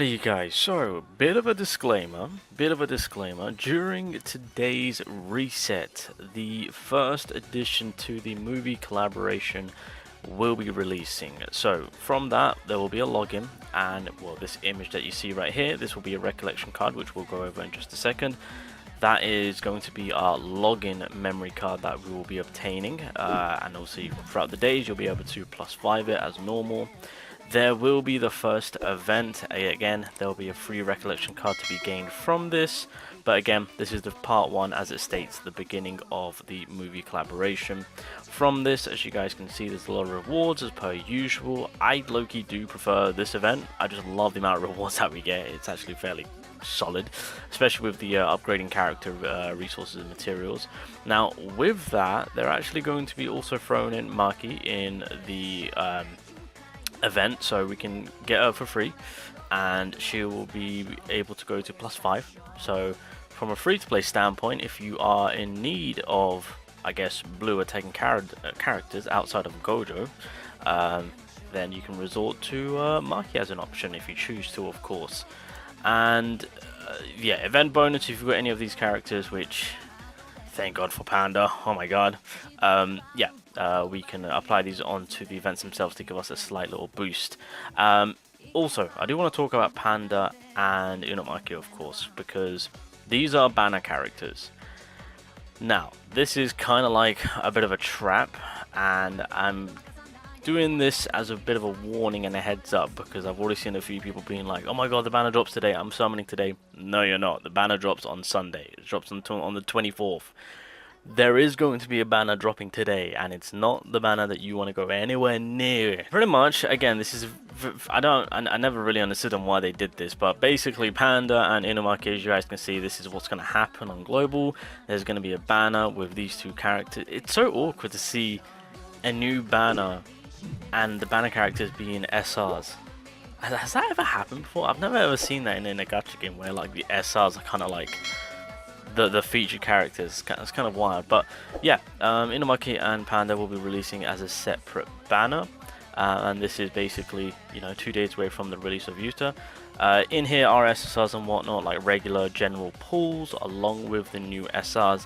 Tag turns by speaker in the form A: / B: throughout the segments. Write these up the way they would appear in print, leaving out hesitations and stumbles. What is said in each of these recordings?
A: Alrighty, you guys, so bit of a disclaimer. During today's reset, the first addition to the movie collaboration will be releasing. So from that, there will be a login, and well, this image that you see right here, this will be a recollection card, which we'll go over in just a second. That is going to be our login memory card that we will be obtaining, and obviously throughout the days you'll be able to +5 it as normal. There will be the first event. Again, there will be a free recollection card to be gained from this, but again, this is the part 1, as it states, the beginning of the movie collaboration. From this, as you guys can see, there's a lot of rewards as per usual. I low-key do prefer this event. I just love the amount of rewards that we get. It's actually fairly solid, especially with the upgrading character resources and materials. Now with that, they're actually going to be also throwing in Maki in the event, so we can get her for free, and she will be able to go to +5. So from a free-to-play standpoint, if you are in need of, I guess, blue attacking characters outside of Gojo, then you can resort to Maki as an option if you choose to, of course. And yeah, event bonus if you've got any of these characters, which thank God for Panda, oh my god. We can apply these onto the events themselves to give us a slight little boost. Also, I do want to talk about Panda and Inumaki, of course, because these are banner characters. Now, this is kind of like a bit of a trap, and I'm doing this as a bit of a warning and a heads up, because I've already seen a few people being like, oh my god, the banner drops today, I'm summoning today. No, you're not. The banner drops on Sunday. It drops on the 24th. There is going to be a banner dropping today, and it's not the banner that you want to go anywhere near. Pretty much, again, this is, I never really understood on why they did this, but basically Panda and Inumaki, as you guys can see, this is what's going to happen on Global. There's going to be a banner with these two characters. It's so awkward to see a new banner and the banner characters being SRs. Has that ever happened before? I've never ever seen that in a gacha game where like the SRs are kind of like the featured characters. It's kind of wild, but yeah, Inumaki and Panda will be releasing as a separate banner, and this is basically, you know, 2 days away from the release of Jujutsu. In here are SSRs and whatnot, like regular general pools, along with the new SRs.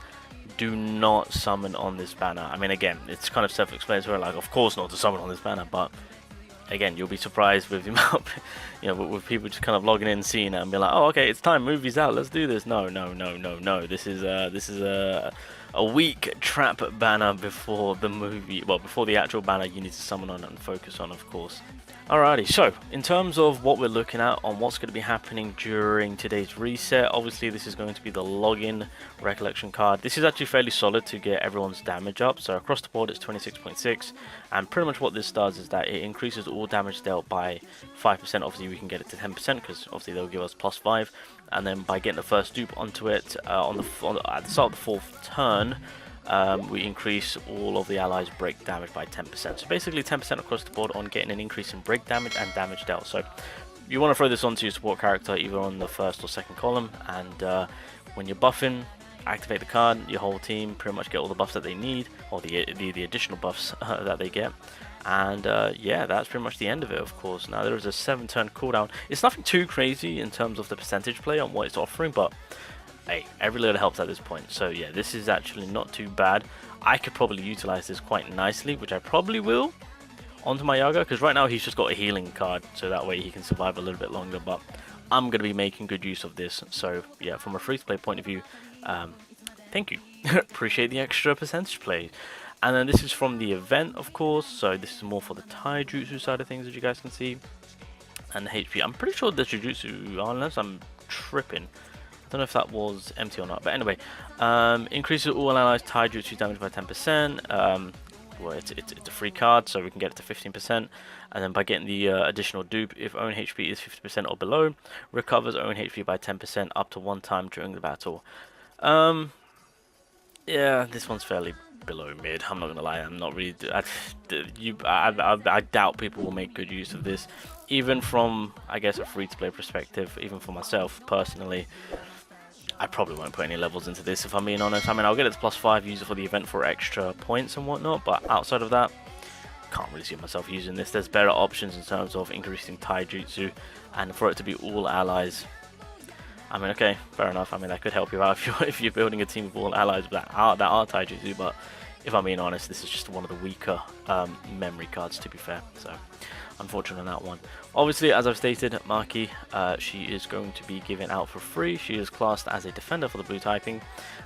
A: Do not summon on this banner. I mean, again, it's kind of self-explanatory, like of course not to summon on this banner, but again, you'll be surprised with the amount, you know, with people just kind of logging in, seeing it, and be like, oh, okay, it's time, movie's out, let's do this. No. This is a weak trap banner before the movie, well, before the actual banner you need to summon on and focus on, of course. Alrighty, so in terms of what we're looking at on what's going to be happening during today's reset, obviously this is going to be the login recollection card. This is actually fairly solid to get everyone's damage up, so across the board it's 26.6, and pretty much what this does is that it increases all damage dealt by 5%. Obviously we can get it to 10% because obviously they'll give us +5, and then by getting the first dupe onto it at the start of the 4th turn, we increase all of the allies' break damage by 10%. So basically 10% across the board on getting an increase in break damage and damage dealt. So you want to throw this onto your support character either on the 1st or 2nd column, and when you're buffing, activate the card, your whole team pretty much get all the buffs that they need, or the additional buffs that they get. And yeah, that's pretty much the end of it, of course. Now there is a 7-turn cooldown. It's nothing too crazy in terms of the percentage play on what it's offering, but hey, every little helps at this point. So yeah, this is actually not too bad. I could probably utilize this quite nicely, which I probably will, onto my Yaga, because right now he's just got a healing card, so that way he can survive a little bit longer, but I'm going to be making good use of this. So yeah, from a free-to-play point of view, thank you. Appreciate the extra percentage play. And then this is from the event, of course, so this is more for the Taijutsu side of things, as you guys can see. And the HP, I'm pretty sure the Jujutsu, unless I'm tripping, I don't know if that was empty or not, but anyway, increases all allies Taijutsu damage by 10%. Well, it's a free card, so we can get it to 15%. And then by getting the additional dupe, if own HP is 50% or below, recovers own HP by 10% up to 1 time during the battle. Yeah, this one's fairly below mid. I'm not gonna lie. I'm not really. I doubt people will make good use of this, even from, I guess, a free-to-play perspective. Even for myself personally, I probably won't put any levels into this, if I'm being honest. I mean, I'll get it to +5, use it for the event for extra points and whatnot, but outside of that, can't really see myself using this. There's better options in terms of increasing taijutsu, and for it to be all allies. I mean, okay, fair enough. I mean, that could help you out if you're building a team of all allies that are taijutsu. But if I'm being honest, this is just one of the weaker memory cards, to be fair. So unfortunate on that one. Obviously, as I've stated, Maki, she is going to be given out for free. She is classed as a defender for the blue typing.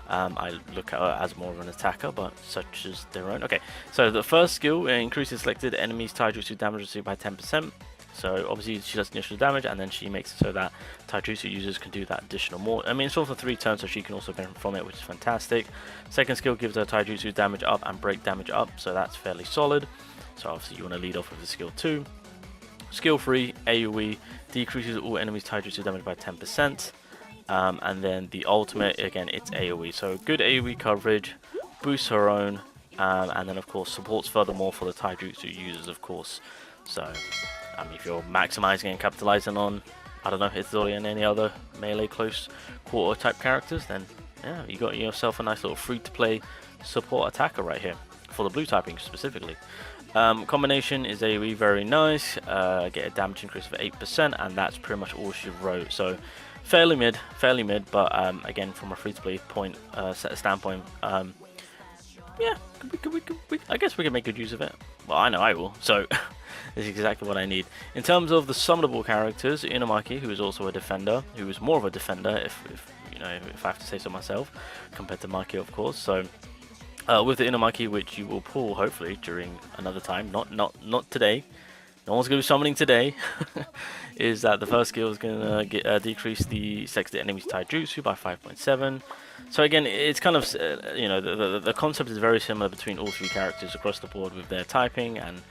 A: I look at her as more of an attacker, but such as their own. Okay, so the first skill increases selected enemies taijutsu damage received by 10%. So obviously she does initial damage, and then she makes it so that taijutsu users can do that additional more. I mean, it's all for 3 turns, so she can also benefit from it, which is fantastic. Second skill gives her taijutsu damage up and break damage up, so that's fairly solid. So obviously you want to lead off with the skill 2. Skill 3, AoE, decreases all enemies taijutsu damage by 10%. And then the ultimate, again, it's AoE. So good AoE coverage, boosts her own, and then of course supports furthermore for the taijutsu users, of course. So I mean, if you're maximizing and capitalizing on, I don't know, Itadori and any other melee close quarter type characters, then yeah, you got yourself a nice little free-to-play support attacker right here for the blue typing specifically. Combination is AoE, very nice. Get a damage increase of 8%, and that's pretty much all she wrote. So fairly mid, but again, from a free-to-play point standpoint, yeah, I guess we can make good use of it. Well, I know I will. So. This is exactly what I need. In terms of the summonable characters, Inumaki, who is also a defender, who is more of a defender, if you know, if I have to say so myself, compared to Maki, of course. So with the Inumaki, which you will pull hopefully during another time, not today. No one's going to be summoning today. Is that the first skill is going to decrease the selected enemy's taijutsu by 5.7. So again, it's kind of you know, the concept is very similar between all 3 characters across the board with their typing and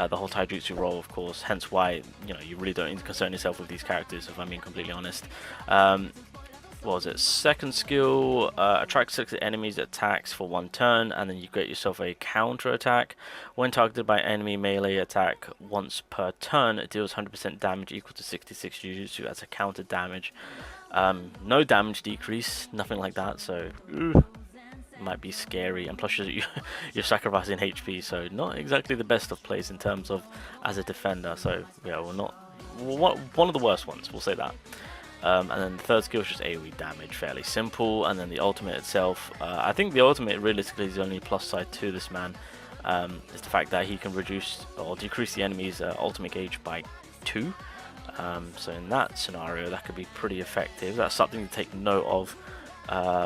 A: the whole taijutsu role, of course, hence why, you know, you really don't need to concern yourself with these characters, if I'm being completely honest. What was it? Second skill, attract 6 enemies attacks for 1 turn, and then you get yourself a counter attack. When targeted by enemy melee attack once per turn, it deals 100% damage equal to 66 Jujutsu as a counter damage. No damage decrease, nothing like that, so might be scary, and plus you're sacrificing HP, so not exactly the best of plays in terms of as a defender. So yeah, one of the worst ones, we'll say that. And then the third skill is just AoE damage, fairly simple. And then the ultimate itself, I think the ultimate realistically is the only plus side to this man, is the fact that he can reduce or decrease the enemy's ultimate gauge by 2. So in that scenario, that could be pretty effective. That's something to take note of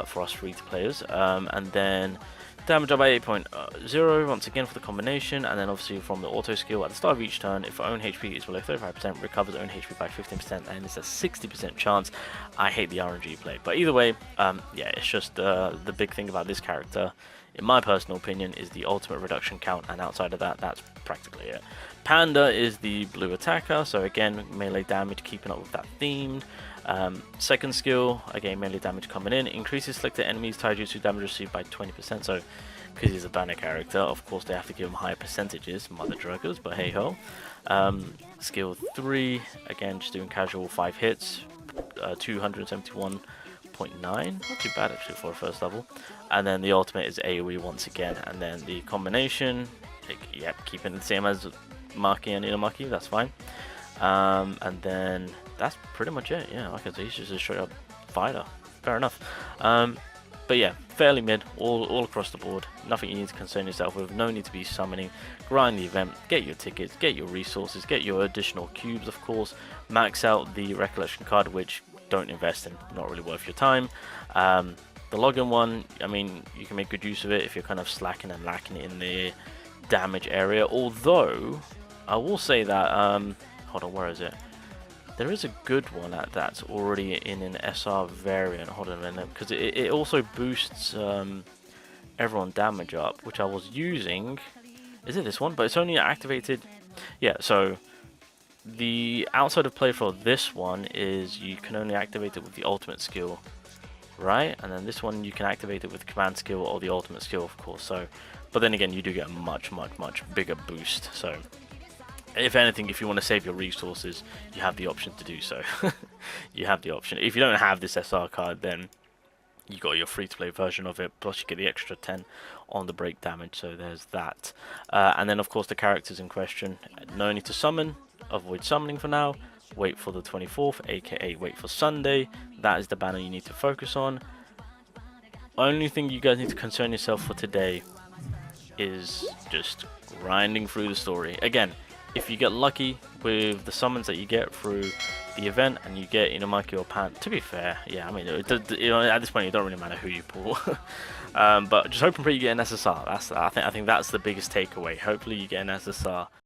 A: for us free-to-players. And then damage up by 8.0 once again for the combination, and then obviously from the auto skill at the start of each turn, if own HP is below 35%, recovers own HP by 15%, and it's a 60% chance. I hate the RNG play, but either way, yeah, it's just the big thing about this character, in my personal opinion, is the ultimate reduction count, and outside of that, that's practically it. Panda is the blue attacker, so again, melee damage, keeping up with that theme. Second skill, again, melee damage coming in, increases selected enemies taijutsu damage received by 20%, so because he's a banner character, of course they have to give him higher percentages, mother druggers, but hey ho. Skill 3, again, just doing casual 5 hits, 271.9, not too bad actually for a first level. And then the ultimate is AoE once again, and then the combination, yep, keeping it the same as Maki and Inumaki, that's fine. And then that's pretty much it. Yeah, like I said, he's just a straight up fighter. Fair enough. But yeah, fairly mid all across the board. Nothing you need to concern yourself with. No need to be summoning. Grind the event, get your tickets, get your resources, get your additional cubes, of course. Max out the recollection card, which don't invest in, not really worth your time. The login one, I mean, you can make good use of it if you're kind of slacking and lacking in the damage area. Although, I will say that, hold on, where is it? There is a good one that's already in an SR variant. Hold on a minute, because it also boosts everyone damage up, which I was using. Is it this one? But it's only activated. Yeah, so the outside of play for this one is you can only activate it with the ultimate skill, right? And then this one you can activate it with the command skill or the ultimate skill, of course. So, but then again, you do get a much bigger boost. So, if anything, if you want to save your resources, you have the option to do so. You have the option. If you don't have this SR card, then you got your free-to-play version of it, plus you get the extra 10 on the break damage, so there's that. And then of course the characters in question, no need to summon, avoid summoning for now, wait for the 24th, aka wait for Sunday. That is the banner you need to focus on. Only thing you guys need to concern yourself for today is just grinding through the story. Again, if you get lucky with the summons that you get through the event and you get Inumaki or Pan, to be fair, yeah, I mean, at this point it don't really matter who you pull. But just hoping for you get an SSR. I think that's the biggest takeaway. Hopefully you get an SSR.